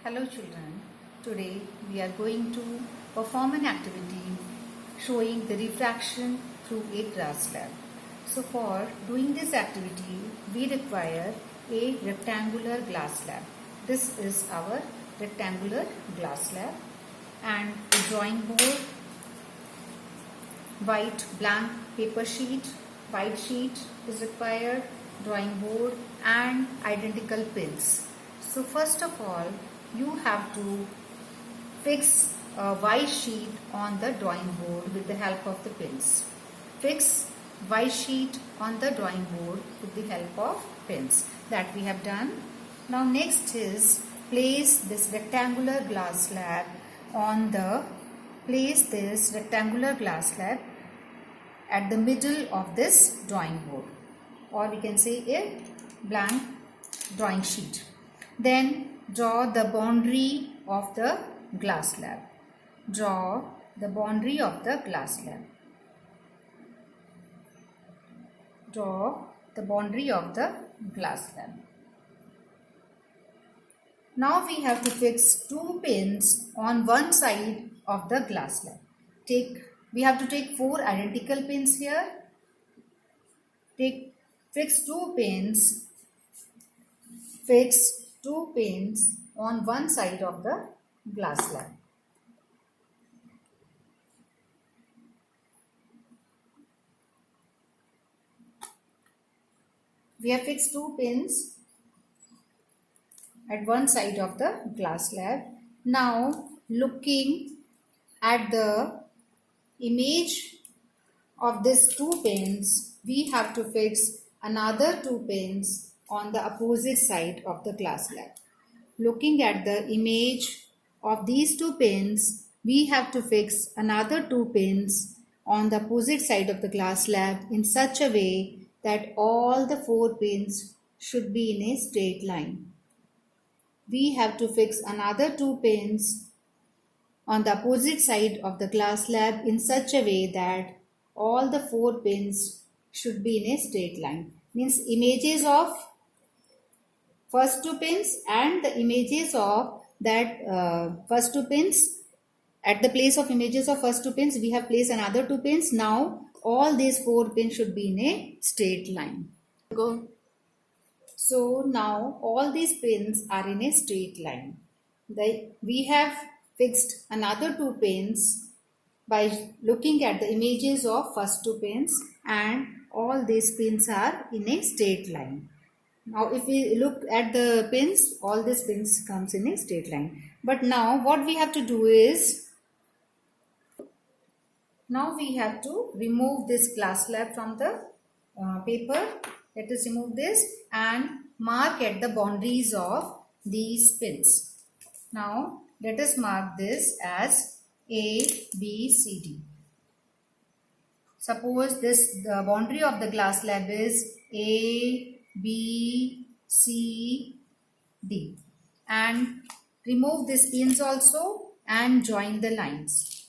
Hello children, today we are going to perform an activity showing the refraction through a glass slab. So for doing this activity, we require a rectangular glass slab. This is our rectangular glass slab and a drawing board, white blank paper sheet, white sheet is required, drawing board and identical pins. So first of all, you have to fix a white sheet on the drawing board with the help of the pins. Fix white sheet on the drawing board with the help of pins. That we have done. Now next is place this rectangular glass slab at the middle of this drawing board, or we can say a blank drawing sheet. Then draw the boundary of the glass slab. Draw the boundary of the glass slab. Draw the boundary of the glass slab. Now we have to fix two pins on one side of the glass slab. We have to take four identical pins here. Fix two pins on one side of the glass slab. We have fixed two pins at one side of the glass slab. Now looking at the image of these two pins, we have to fix another two pins on the opposite side of the glass slab. Looking at the image of these two pins, we have to fix another two pins on the opposite side of the glass slab in such a way that all the four pins should be in a straight line. We have to fix another two pins on the opposite side of the glass slab in such a way that all the four pins should be in a straight line. Means images of first two pins and the images of that first two pins. At the place of images of first two pins, we have placed another two pins. Now all these four pins should be in a straight line. So now all these pins are in a straight line. We have fixed another two pins by looking at the images of first two pins, and all these pins are in a straight line. Now if we look at the pins, all these pins comes in a straight line. But now what we have to do is, now we have to remove this glass slab from the paper. Let us remove this and mark at the boundaries of these pins. Now let us mark this as A, B, C, D. Suppose the boundary of the glass slab is A, B, C, D, and remove these pins also and join the lines.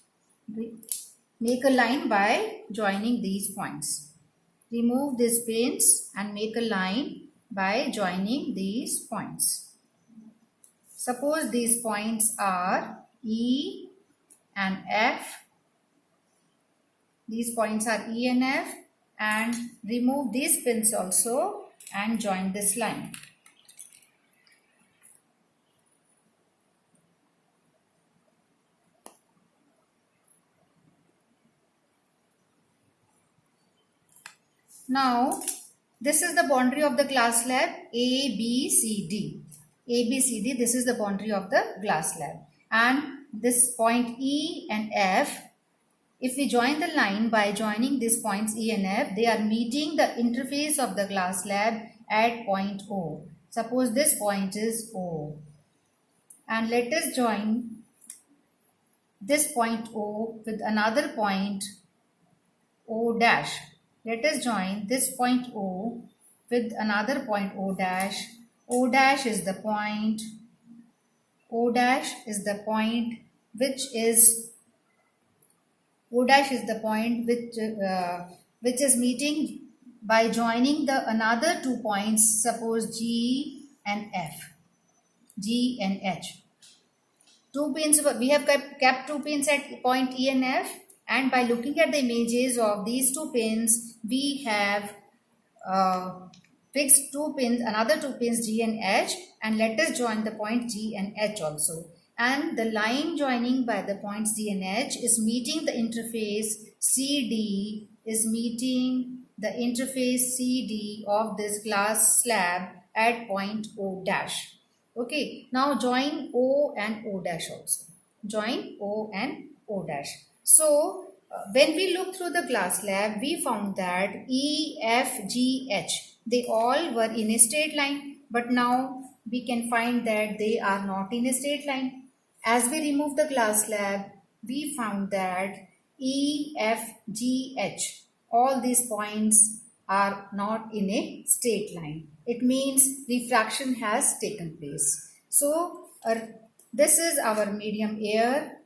Make a line by joining these points. Remove these pins and make a line by joining these points. Suppose these points are E and F. These points are E and F, and remove these pins also and join this line. Now this is the boundary of the glass slab A, B, C, D. A, B, C, D, this is the boundary of the glass slab. And this point E and F, if we join the line by joining these points E and F, they are meeting the interface of the glass slab at point O. Suppose this point is O. And let us join this point O with another point O dash. Let us join this point O with another point O dash. O dash is the point. O dash is the point which is meeting by joining the another two points. Suppose G and F, G and H. Two pins, we have kept two pins at point E and F, and by looking at the images of these two pins, we have uh, fixed two pins, another two pins G and H, and let us join the point G and H also. And the line joining by the points G and H is meeting the interface CD, is meeting the interface CD of this glass slab at point O dash. Okay, now join O and O dash also. Join O and O dash. So, when we look through the glass slab, we found that E, F, G, H, they all were in a straight line. But now we can find that they are not in a straight line. As we remove the glass slab, we found that E, F, G, H, all these points are not in a straight line. It means refraction has taken place. So, this is our medium air.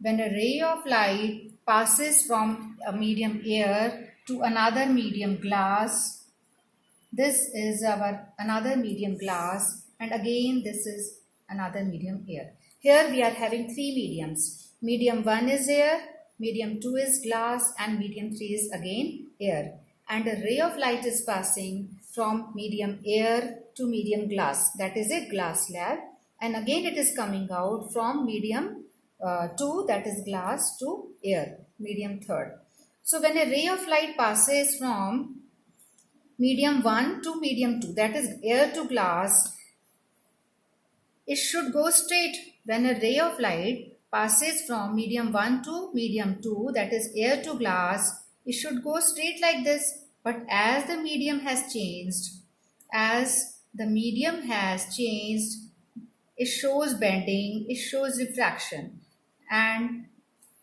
When a ray of light passes from a medium air to another medium glass, this is our another medium glass, and again this is another medium air. Here we are having three mediums. Medium 1 is air, medium 2 is glass, and medium 3 is again air. And a ray of light is passing from medium air to medium glass, that is a glass slab, and again it is coming out from medium 2, that is glass, to air, medium 3rd. So when a ray of light passes from medium 1 to medium 2, that is air to glass, it should go straight. When a ray of light passes from medium 1 to medium 2, that is air to glass, it should go straight like this. But as the medium has changed, it shows bending, it shows refraction. And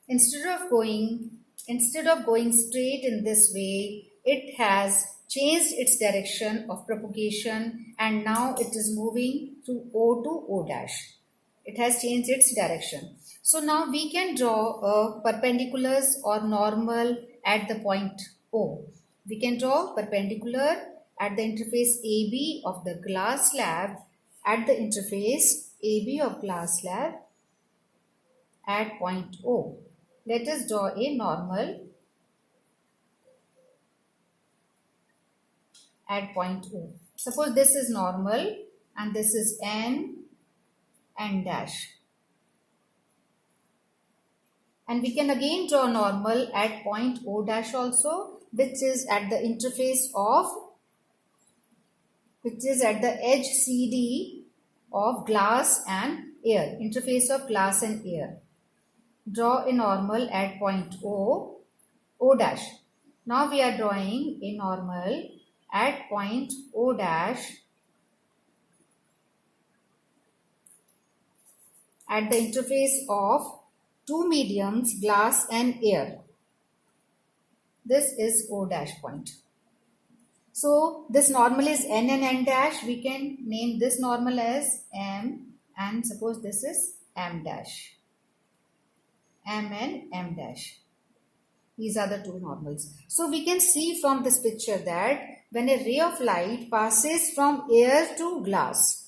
instead of going straight in this way, it has changed its direction of propagation, and now it is moving to O to O dash. It has changed its direction. So now we can draw a perpendiculars or normal at the point O. We can draw perpendicular at the interface AB of the glass slab, at the interface AB of glass slab at point O. Let us draw a normal at point O. Suppose this is normal and this is N dash. And we can again draw normal at point O dash also, which is at the interface of, which is at the edge CD of glass and air, interface of glass and air. Draw a normal at point O dash. Now we are drawing a normal at point O dash at the interface of two mediums, glass and air. This is O dash point. So this normal is N and N dash. We can name this normal as M, and suppose this is M dash. M and M dash. These are the two normals. So we can see from this picture that when a ray of light passes from air to glass,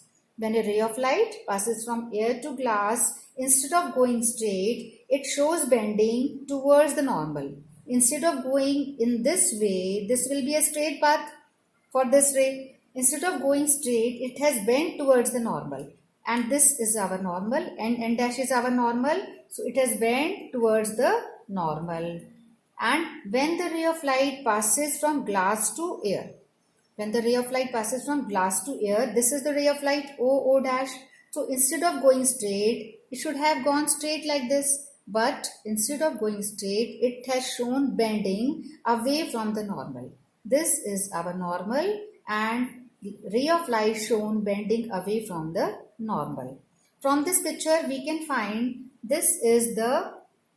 instead of going straight, it shows bending towards the normal. Instead of going in this way, this will be a straight path for this ray. Instead of going straight, it has bent towards the normal. And this is our normal, and N dash is our normal. So it has bent towards the normal. And when the ray of light passes from glass to air, this is the ray of light O dash. So instead of going straight, it should have gone straight like this. But instead of going straight, it has shown bending away from the normal. This is our normal, and the ray of light shown bending away from the normal. From this picture, we can find this is the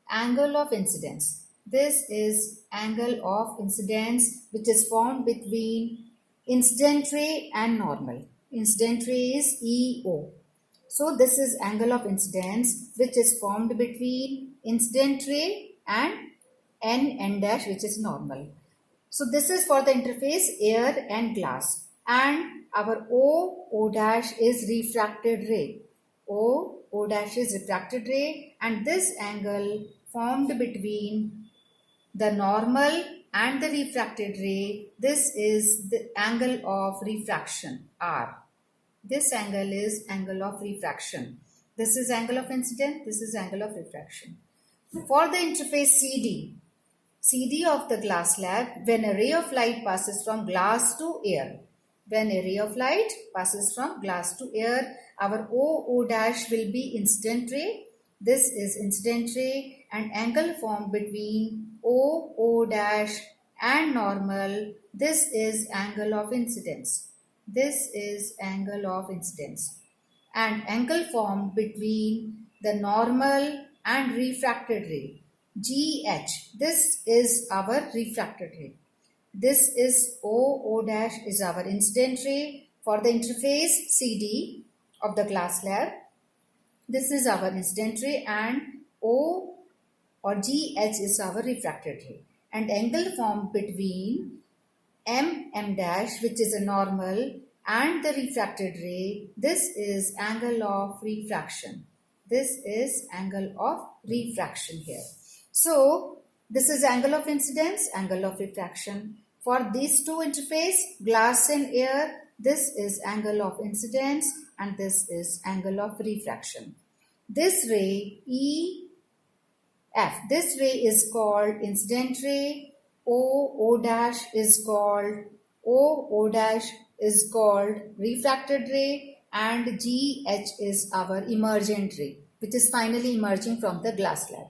angle of incidence. This is angle of incidence which is formed between incident ray and normal. Incident ray is EO. So this is angle of incidence which is formed between incident ray and N dash, which is normal. So this is for the interface air and glass, and our O dash is refracted ray. O dash is refracted ray, and this angle formed between the normal and the refracted ray, this is the angle of refraction, R. This angle is angle of refraction. This is angle of incidence, this is angle of refraction. For the interface CD of the glass slab, when a ray of light passes from glass to air, when a ray of light passes from glass to air, our O dash will be incident ray. This is incident ray, and angle formed between O dash and normal. This is angle of incidence. This is angle of incidence. And angle formed between the normal and refracted ray. GH. This is our refracted ray. This is O dash is our incident ray for the interface CD of the glass slab. This is our incident ray, and O or GH is our refracted ray. And angle formed between M dash, which is a normal, and the refracted ray, this is angle of refraction. This is angle of refraction here. So, this is angle of incidence, angle of refraction. For these two interface, glass and air, this is angle of incidence and this is angle of refraction. This ray, EF, this ray is called incident ray. O dash is called refracted ray, and GH is our emergent ray, which is finally emerging from the glass slab.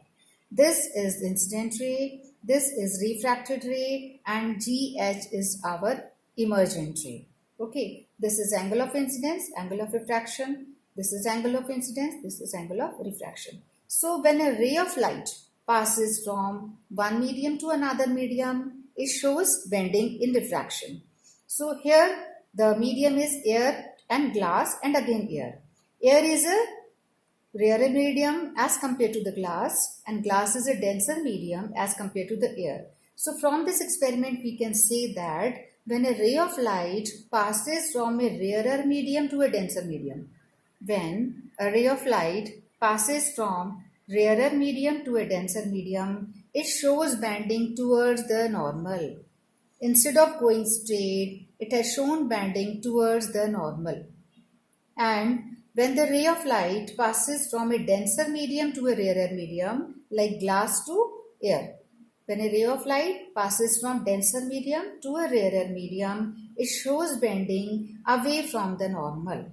This is incident ray, this is refracted ray, and GH is our emergent ray. Okay, this is angle of incidence, angle of refraction. This is angle of incidence, this is angle of refraction. So when a ray of light passes from one medium to another medium, it shows bending in refraction. So here the medium is air and glass and again air. Air is a rarer medium as compared to the glass, and glass is a denser medium as compared to the air. So from this experiment we can say that when a ray of light passes from a rarer medium to a denser medium, when a ray of light passes from rarer medium to a denser medium, it shows bending towards the normal. Instead of going straight, it has shown bending towards the normal. And when the ray of light passes from a denser medium to a rarer medium, like glass to air, when a ray of light passes from denser medium to a rarer medium, it shows bending away from the normal.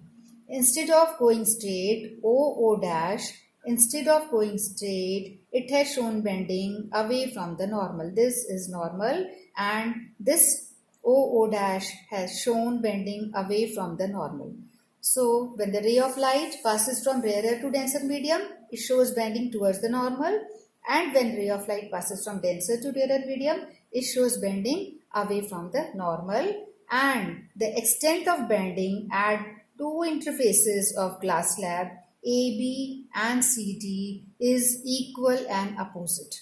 Instead of going straight, O dash, instead of going straight, it has shown bending away from the normal. This is normal, and this O dash has shown bending away from the normal. So, when the ray of light passes from rarer to denser medium, it shows bending towards the normal, and when ray of light passes from denser to rarer medium, it shows bending away from the normal, and the extent of bending at two interfaces of glass slab AB and CD is equal and opposite.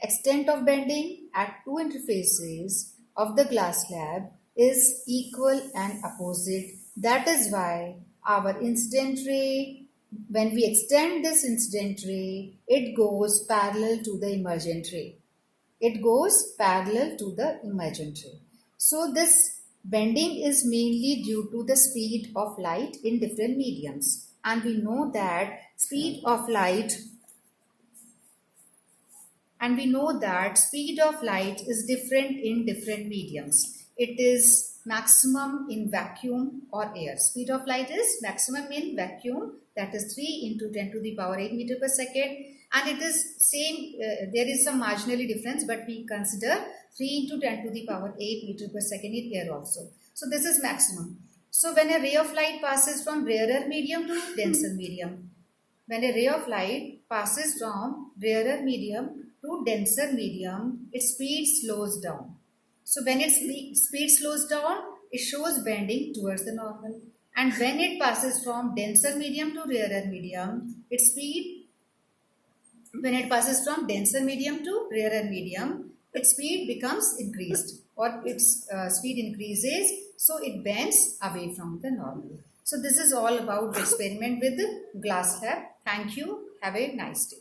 Extent of bending at two interfaces of the glass slab is equal and opposite. That is why our incident ray, when we extend this incident ray, it goes parallel to the emergent ray. It goes parallel to the emergent ray. So this bending is mainly due to the speed of light in different mediums. And we know that speed of light is different in different mediums. It is maximum in vacuum or air. Speed of light is maximum in vacuum, that is 3 into 10 to the power 8 meter per second, and it is same, there is some marginally difference, but we consider 3 into 10 to the power 8 meter per second in air also. So this is maximum. So when a ray of light passes from rarer medium to denser medium, when a ray of light passes from rarer medium to denser medium, its speed slows down. So when its speed slows down, it shows bending towards the normal. And when it passes from denser medium to rarer medium, its speed, when it passes from denser medium to rarer medium, its speed becomes increased, or its speed increases, so it bends away from the normal. So this is all about the experiment with the glass slab. Thank you. Have a nice day.